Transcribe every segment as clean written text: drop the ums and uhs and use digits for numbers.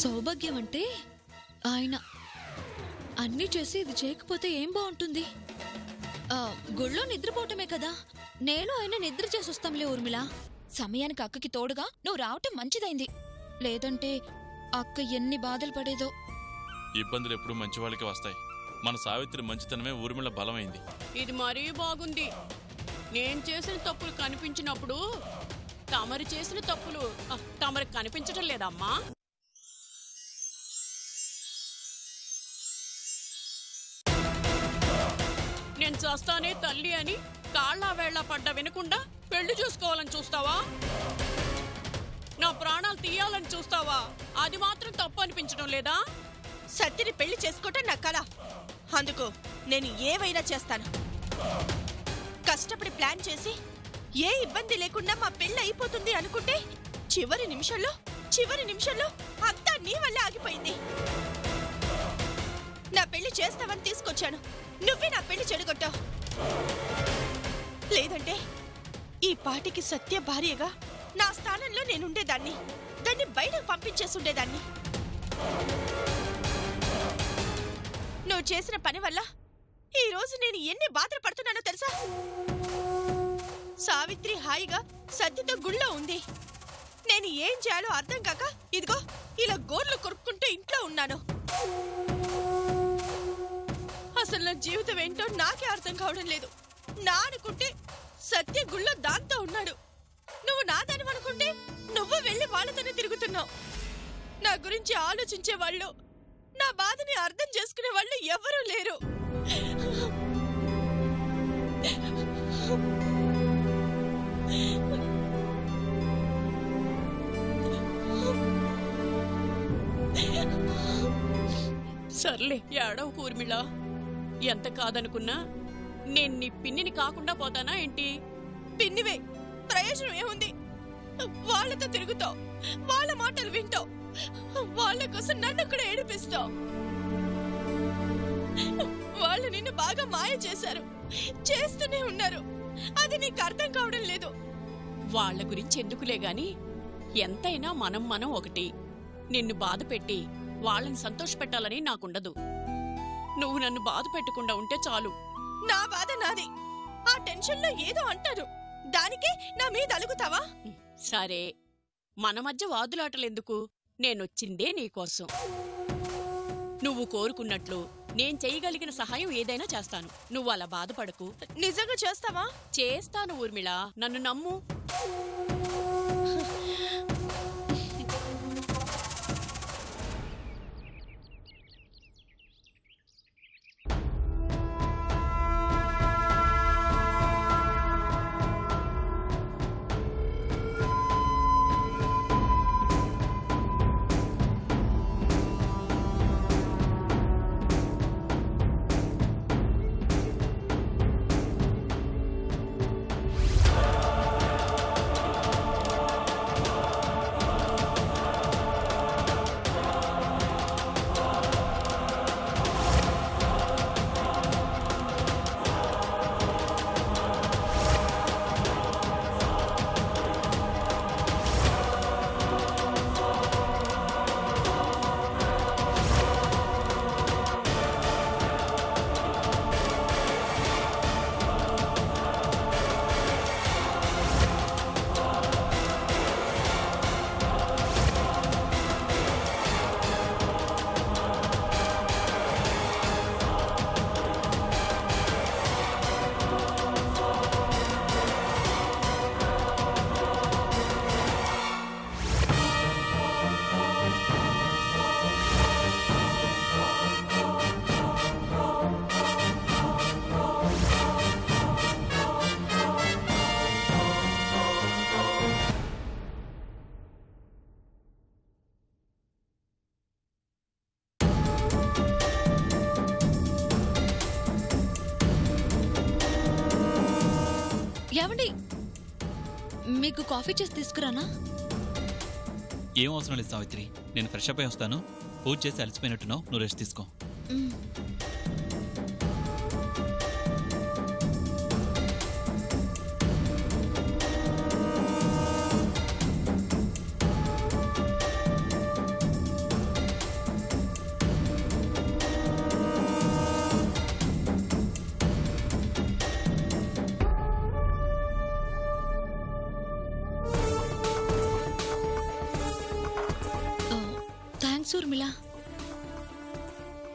సౌభాగ్యం అంటే ఆయన అన్నీ చేసి ఇది చేయకపోతే ఏం బాగుంటుంది? గుళ్ళో నిద్రపోవటమే కదా. నేను ఆయన నిద్ర చేసి వస్తాంలే ఊర్మిళ. సమయానికి అక్కకి తోడుగా నువ్వు రావటం మంచిదైంది. లేదంటే అక్క ఎన్ని బాధలు పడేదో. ఇబ్బందులు ఎప్పుడు మంచి వాళ్ళకి వస్తాయి. మన సావిత్రి మంచితనమే ఊర్మిళ బలమైంది. ఇది మరీ బాగుంది. నేను చేసిన తప్పులు కనిపించినప్పుడు తమరు చేసిన తప్పులు తమరికి కనిపించటం లేదమ్మా. నేను చేస్తానే తల్లి అని కాళ్ళ వేళ్ల పడ్డ వినకుండా పెళ్లి చూసుకోవాలని చూస్తావా? నా ప్రాణాలు తీయాలని చూస్తావా? అది మాత్రం తప్పు అనిపించడం లేదా? సత్యని పెళ్లి చేసుకోవటం నా కళ. అందుకు నేను ఏవైనా చేస్తాను. కష్టపడి ప్లాన్ చేసి ఏ ఇబ్బంది లేకుండా మా పెళ్లి అయిపోతుంది అనుకుంటే చివరి నిమిషంలో అంతా నీ వల్లే ఆగిపోయింది. నా పెళ్లి చేస్తావని తీసుకొచ్చాను, నువ్వే నా పెళ్లి చెడగొట్టావు. లేదంటే ఈ పాటికి సత్య భార్యగా నా స్థానంలో నేనుండేదాన్ని. దాన్ని బయటకు పంపించేసుండేదాన్ని. నువ్వు చేసిన పని వల్ల ఈ రోజు నేను ఎన్ని బాధలు పడుతున్నానో తెలుసా? సావిత్రి హాయిగా సత్యతో గుళ్ళో ఉంది. నేను ఏం చేయాలో అర్థం కాక ఇదిగో ఇలా గోర్లు కొరుక్కుంటూ ఇంట్లో ఉన్నాను. అసలు నా జీవితం ఏంటో నాకే అర్థం కావడం లేదు. నా అనుకుంటే సత్య గుళ్ళో దాంతో ఉన్నాడు. నువ్వు నా దాని అనుకుంటే నువ్వు వెళ్ళి వాళ్ళతోనే తిరుగుతున్నావు. నా గురించి ఆలోచించే వాళ్ళు, నా బాధని అర్థం చేసుకునే వాళ్ళు ఎవరూ లేరు. సర్లే ఏడవ ఊర్మిళ. ఎంత కాదనుకున్నా నేను నీ పిన్నిని కాకుండా పోతానా ఏంటి? పిన్నివే, ప్రయోజనం ఏముంది? వాళ్ళతో తిరుగుతావు, వాళ్ళ మాటలు వింటావు, వాళ్ళ కోసం నన్ను కూడా ఏడిపిస్తావు. వాళ్ళు నిన్ను బాగా మాయ చేశారు, చేస్తూనే ఉన్నారు. అది నీకు అర్థం కావడం లేదు. వాళ్ళ గురించి ఎందుకులే గాని ఎంతైనా మనం ఒకటి. నిన్ను బాధ పెట్టి వాళ్ళని సంతోషపెట్టాలని నాకుండదు. నువ్వు నన్ను బాధ పెట్టకుండా ఉంటే చాలు. నా బాధ నాది. ఆ టెన్షన్లో ఏదో అంటారు, దానికే నా మీద అలుగుతావా? సరే, మన మధ్య వాదులాటలెందుకు? నేనొచ్చిందే నీకోసం. నువ్వు కోరుకున్నట్లు నేను చేయగలిగిన సహాయం ఏదైనా చేస్తాను. నువ్వు అలా బాధపడకు. నిజంగా చేస్తావా? చేస్తాను ఊర్మిళ, నన్ను నమ్ము. ఏమండి, మీకు కాఫీ చేసి తీసుకురానా? ఏం అవసరం లేదు సావిత్రి, నేను ఫ్రెష్ అప్ అయి వస్తాను. పూజ చేసి అలసిపోయినట్టున్నావు, నువ్వు రెస్ట్ తీసుకో. థ్యాంక్స్ ఊర్మిళ.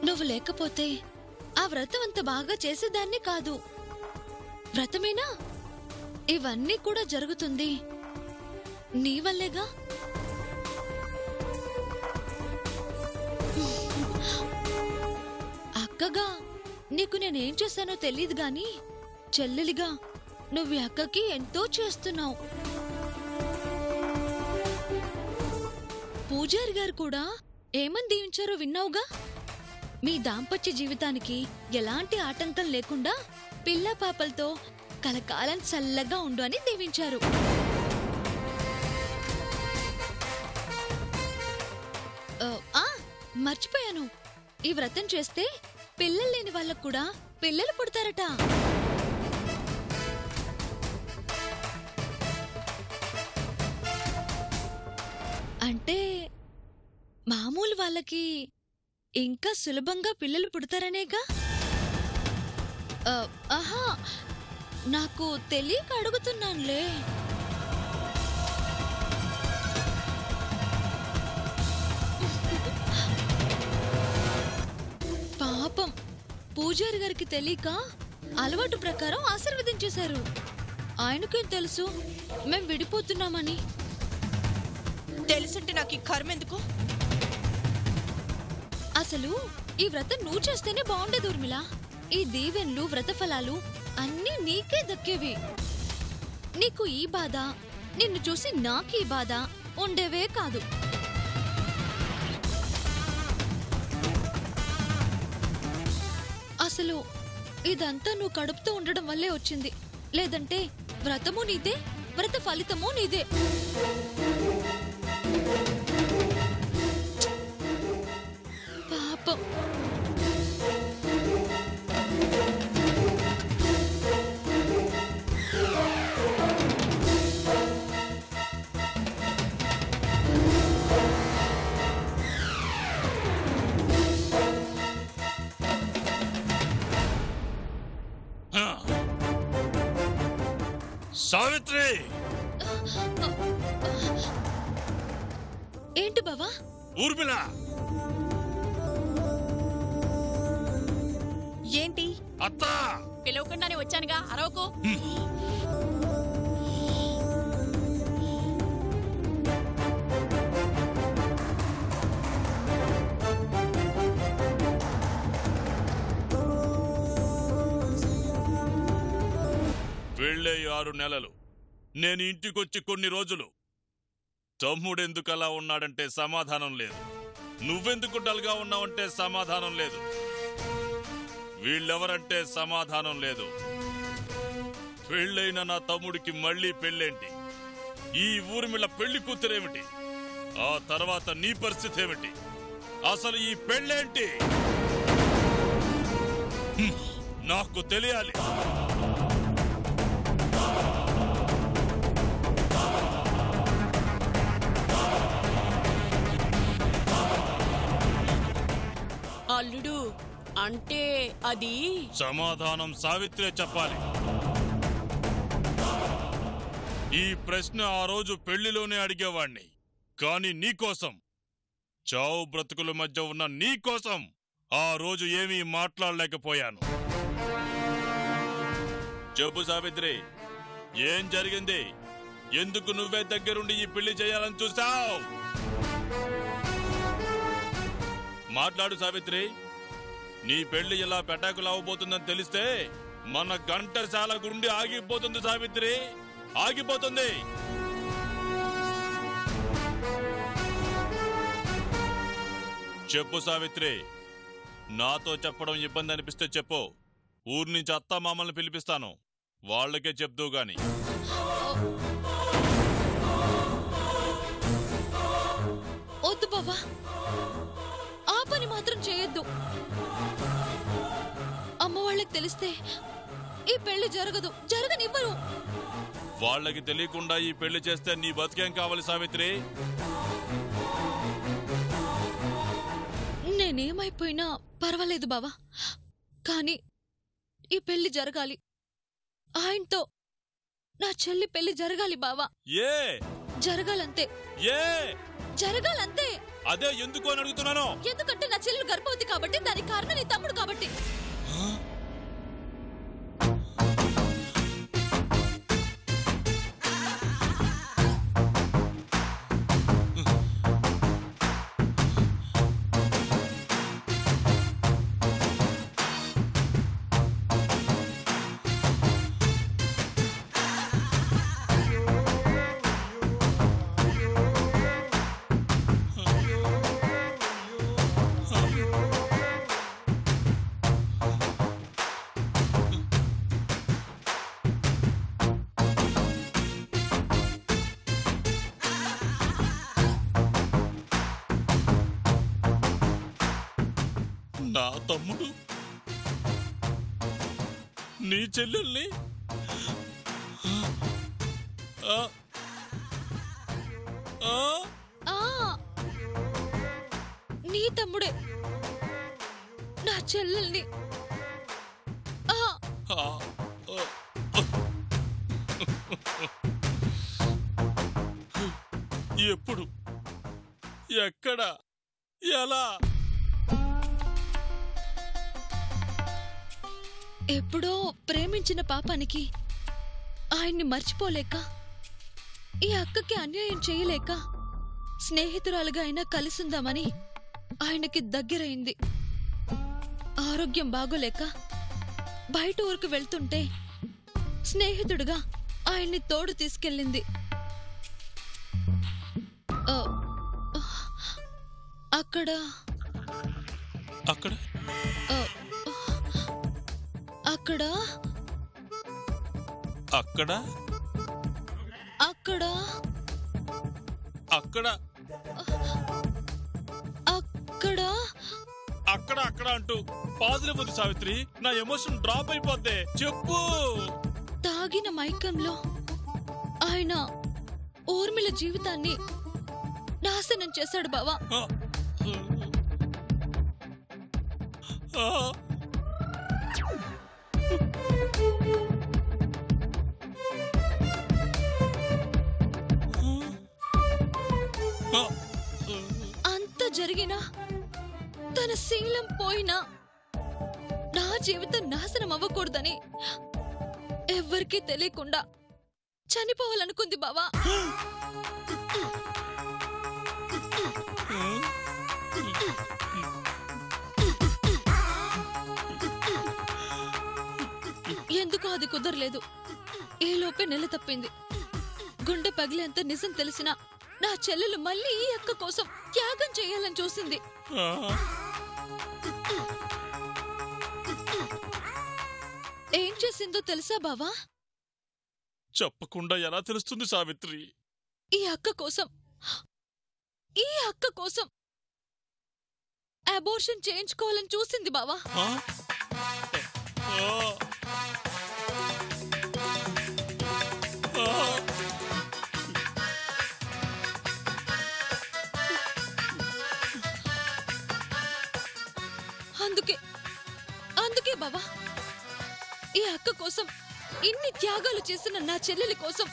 నువ్వు లేకపోతే ఆ వ్రతం అంత బాగా చేసేదాన్ని కాదు. వ్రతమేనా, ఇవన్నీ కూడా జరుగుతుంది నీ వల్లేగా. అక్కగా నీకు నేనేం చేశానో తెలీదు గాని చెల్లెలిగా నువ్వు ఈ అక్కకి ఎంతో చేస్తున్నావు. పూజారి గారు కూడా ఏమని దీవించారో విన్నావుగా. మీ దాంపత్య జీవితానికి ఎలాంటి ఆటంకం లేకుండా పిల్ల పాపలతో కలకాలం చల్లగా ఉండు అని దీవించారు. మర్చిపోయాను, ఈ వ్రతం చేస్తే పిల్లలు లేని వాళ్ళకు కూడా పిల్లలు పుడతారట. అంటే మామూలు వాళ్ళకి ఇంకా సులభంగా పిల్లలు పుడతారనేగా. ఆహా, నాకు తెలియక అడుగుతున్నానులే. పాపం పూజారి గారికి తెలియక అలవాటు ప్రకారం ఆశీర్వదించేశారు. ఆయనకేం తెలుసు మేం విడిపోతున్నామని? తెలుసుంటే నాకు ఈ కర్మ ఎందుకు? అసలు ఈ వ్రతం నువ్వు చేస్తేనే బాగుండేది ఊర్మిళ. ఈ దీవెన్లు వ్రతఫలాలు అన్నీ నీకే దక్కేవి. నీకు ఈ బాధ, నిన్ను చూసి నాకీ బాధ ఉండేవే కాదు. అసలు ఇదంతా నువ్వు కడుపుతూ ఉండడం వల్లే వచ్చింది. లేదంటే వ్రతము నీదే, వ్రత ఫలితము నీదే. పాపం. సావిత్రి! ఏంటి బావా? ఊర్మిళ! ఏంటి? అత్తా! పిలవకుండానే వచ్చానుగా, అరవకు. వెళ్ళే 6 నెలలు నేను ఇంటికొచ్చి కొన్ని రోజులు. తమ్ముడెందుకు అలా ఉన్నాడంటే సమాధానం లేదు. నువ్వెందుకు డల్గా ఉన్నావంటే సమాధానం లేదు. వీళ్ళెవరంటే సమాధానం లేదు. పెళ్ళైన నా తమ్ముడికి మళ్ళీ పెళ్ళేంటి? ఈ ఊర్మిళ పెళ్లి కూతురేమిటి? ఆ తర్వాత నీ పరిస్థితి ఏమిటి? అసలు ఈ పెళ్ళేంటి? నాకు తెలియాలి. అల్లుడు అంటే అది సమాధానం సావిత్రే చెప్పాలి. ఈ ప్రశ్న ఆ రోజు పెళ్లిలోనే అడిగేవాణ్ణి. కాని నీకోసం, చావు బ్రతుకుల మధ్య ఉన్న నీకోసం ఆ రోజు ఏమీ మాట్లాడలేకపోయాను. చెప్పు సావిత్రి, ఏం జరిగింది? ఎందుకు నువ్వే దగ్గరుండి ఈ పెళ్లి చేయాలని చూసావు? మాట్లాడు సావిత్రి. నీ పెళ్లి ఇలా పెటాకులు అవ్వబోతుందని తెలిస్తే మన గంటశాల గుండి ఆగిపోతుంది సావిత్రి, ఆగిపోతుంది. చెప్పు సావిత్రి. నాతో చెప్పడం ఇబ్బంది అనిపిస్తే చెప్పు. ఊరి నుంచి అత్త మామల్ని పిలిపిస్తాను, వాళ్ళకే చెప్తూ గాని. వద్దు బావా, ఆ పని మాత్రం చేయొద్దు. అమ్మ వాళ్ళకి తెలిస్తే ఈ పెళ్లి జరగదు, జరగనివ్వరు. వాళ్ళకి తెలియకుండా ఈ పెళ్లి చేస్తే నీ బతికేం కావాలి సావిత్రి? నేనేమైపోయినా పర్వాలేదు బావా, కానీ ఈ పెళ్లి జరగాలి. ఆయనతో నా చెల్లి పెళ్లి జరగాలి బావా. ఏ జరగాలంతే, ఏ జరగాలంతే. అదే ఎందుకు అని అడుగుతున్నాను. ఎందుకంటే నా చెల్లెలు గర్భవతి కాబట్టి, దానికి కారణం నీ తమ్ముడు కాబట్టి. నా తమ్ముడు నీ చెల్లెల్ని నీ తమ్ముడే నా చెల్లెల్ని ఎప్పుడు, ఎక్కడ, ఎలా? ఎప్పుడో ప్రేమించిన పాపానికి ఆయన్ని మర్చిపోలేక, ఈ అక్కకి అన్యాయం చేయలేక, స్నేహితురాలుగా అయినా కలిసుందామని ఆయనకి దగ్గరైంది. ఆరోగ్యం బాగోలేక బయట ఊరికి వెళ్తుంటే స్నేహితుడుగా ఆయన్ని తోడు తీసుకెళ్ళింది. అక్కడ అక్కడ అక్కడ అక్కడ అక్కడ అక్కడ అక్కడ అక్కడ అక్కడ అంటూ పాజులేపోద్ది సావిత్రి. నా ఎమోషన్ డ్రాప్ అయిపోద్ది. చెప్పు. తాగిన మైకంలో ఆయన ఊర్మిళ జీవితాన్ని నాశనం చేశాడు బావా. అంత జరిగినా, తన శీలం పోయినా నా జీవితం నాశనం అవ్వకూడదని ఎవ్వరికీ తెలియకుండా చనిపోవాలనుకుంది బావా. ఎందుకో అది కుదరలేదు. ఈలోపే నెల తప్పింది. గుండె పగిలేంత నిజం తెలిసినా నా చెల్లెలు మళ్ళీ ఈ అక్క కోసం త్యాగం చేయాలని చూసింది. ఏం చేసిందో తెలుసా బావా? చెప్పకుండా ఎలా తెలుస్తుంది సావిత్రి? ఈ అక్క కోసం అబోర్షన్ చేయించుకోవాలని చూసింది బావా. అందుకే బావా, ఈ అక్క కోసం ఇన్ని త్యాగాలు చేసిన నా చెల్లెలి కోసం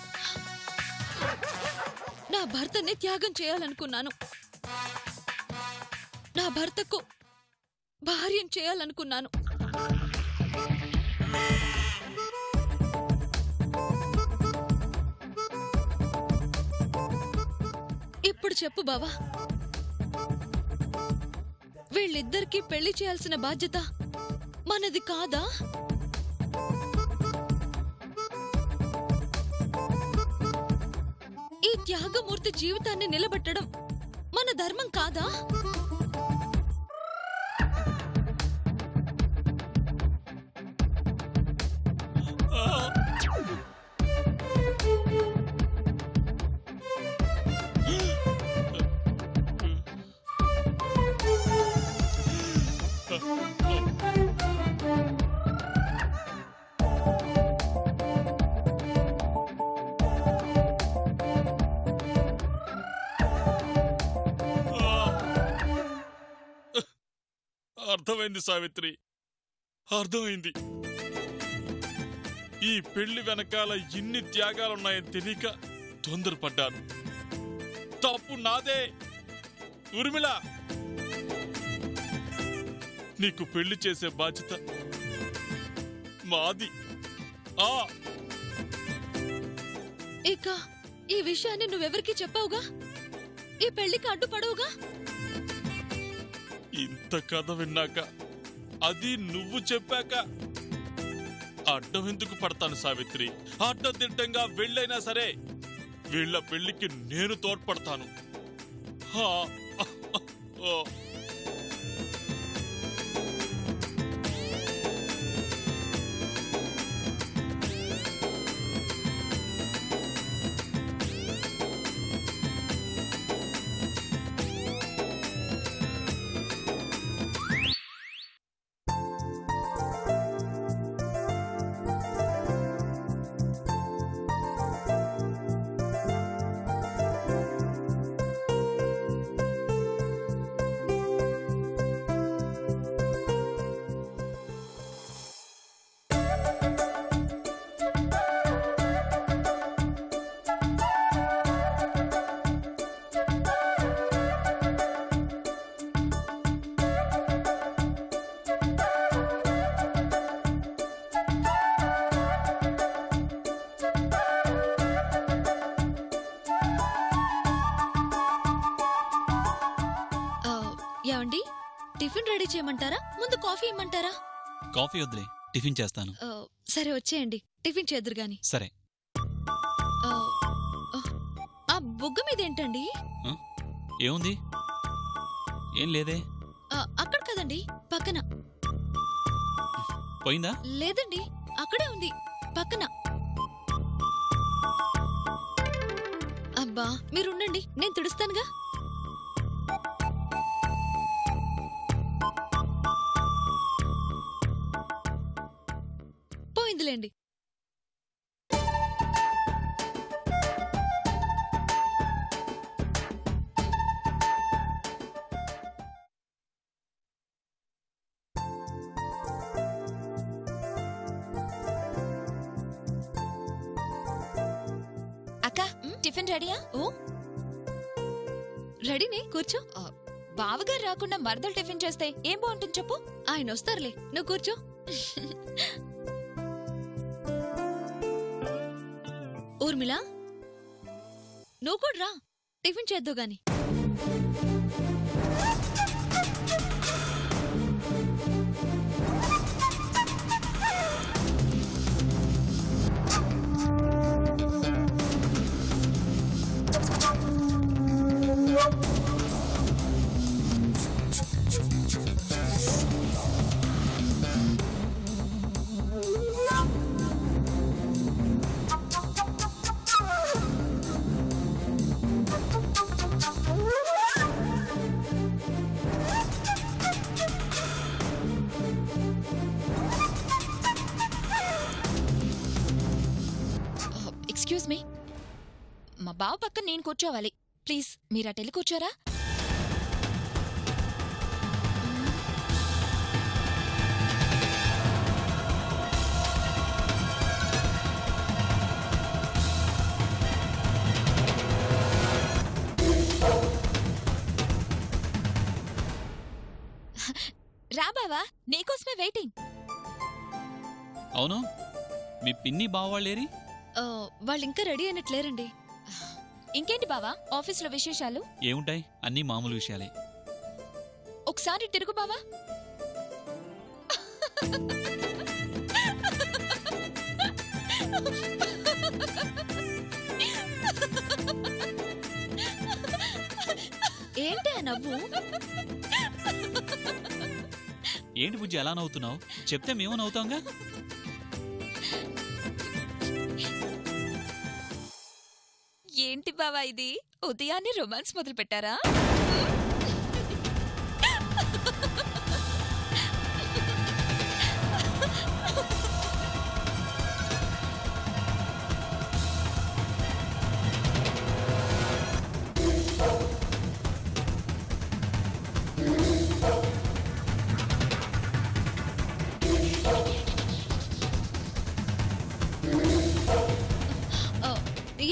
నా భర్తనే త్యాగం చేయాలనుకున్నాను. నా భర్తకు భార్యం చేయాలనుకున్నాను. ఇప్పుడు చెప్పు బావా, వీళ్ళిద్దరికీ పెళ్లి చేయాల్సిన బాధ్యత మనది కాదా? ఈ త్యాగమూర్తి జీవితాన్ని నిలబెట్టడం మన ధర్మం కాదా? అర్థమైంది సావిత్రి, అర్థమైంది. ఈ పెళ్లి వెనకాల ఇన్ని త్యాగాలున్నాయని తెలియక తొందరపడ్డాను. తప్పు నాదే. ఊర్మిళ, నీకు పెళ్లి చేసే బాధ్యత మాది. ఇక ఈ విషయాన్ని నువ్వెవరికి చెప్పావుగా? ఈ పెళ్లికి అడ్డుపడవుగా? ఇంత కథ విన్నాక, అది నువ్వు చెప్పాక అడ్డం ఎందుకు పడతాను సావిత్రి? అడ్డదిడ్డంగా వెళ్ళైనా సరే వీళ్ళ పెళ్లికి నేను తోడ్పడతాను. ఏమండి, టిఫిన్ రెడీ చేయమంటారా, ముందు కాఫీ ఇమ్మంటారా? కాఫీ వద్దులే, టిఫిన్ చేస్తాను. సరే వచ్చేయండి, టిఫిన్ చేద్దరు గాని. సరే. ఆ బుగ్గ మీదేంటండి? ఏముంది? ఏం లేదే. అక్కడ కదండి, పక్కన. పోయిందా? లేదండి, అక్కడే ఉంది, పక్కన. అబ్బా మీరుండండి, నేను తుడుస్తానుగా. పోయిందిలేండి. అక్క, టిఫిన్ రెడీయా? ఓ రెడీనే, కూర్చో. బావగారు రాకుండా మరదలు టిఫిన్ చేస్తే ఏం బాగుంటుంది చెప్పు? ఆయన వస్తారులే, నువ్వు కూర్చో. ఊర్మిళ, నువ్వు కూడా రా, టిఫిన్ చేద్దు గాని. ఎక్స్క్యూజ్ మీ, మా బావ పక్కన నేను కూర్చోవాలి. ప్లీజ్ మీరు అటెళ్ళి కూర్చోరా? రా బావా, నీకోసమే వెయిటింగ్. అవును, మీ పిన్ని బావవాళ్ళేరి? వాళ్ళింకా రెడీ అయినట్లేరండి. ఇంకేంటి బావా ఆఫీసులో విశేషాలు? ఏముంటాయి, అన్నీ మామూలు విషయాలే. ఒకసారి తిరుగు బావా. ఏంటి ఆ నవ్వు? ఏంటి బుజ్జి ఎలా నవ్వుతున్నావు? చెప్తే మేము నవ్వుతాంగా. ఏంటి బావా ఇది, ఉదయాన్నే రొమాన్స్ మొదలు పెట్టారా?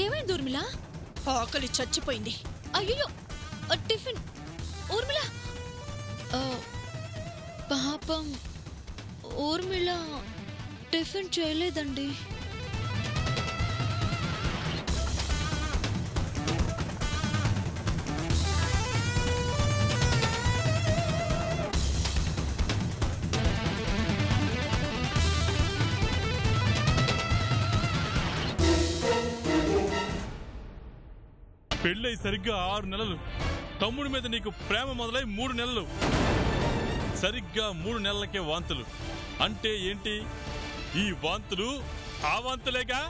ఏమైంది ఊర్మిళ? ఆకలి చచ్చిపోయింది. అయ్యో, టిఫిన్ ఊర్మిళ పాపం ఊర్మిళ టిఫిన్ చేయలేదండి. పెళ్ళై సరిగ్గా 6 నెలలు, తమ్ముడి మీద నీకు ప్రేమ మొదలై 3 నెలలు, సరిగ్గా 3 నెలలకే వాంతులు. అంటే ఏంటి? ఈ వాంతులు ఆ వాంతులేగా?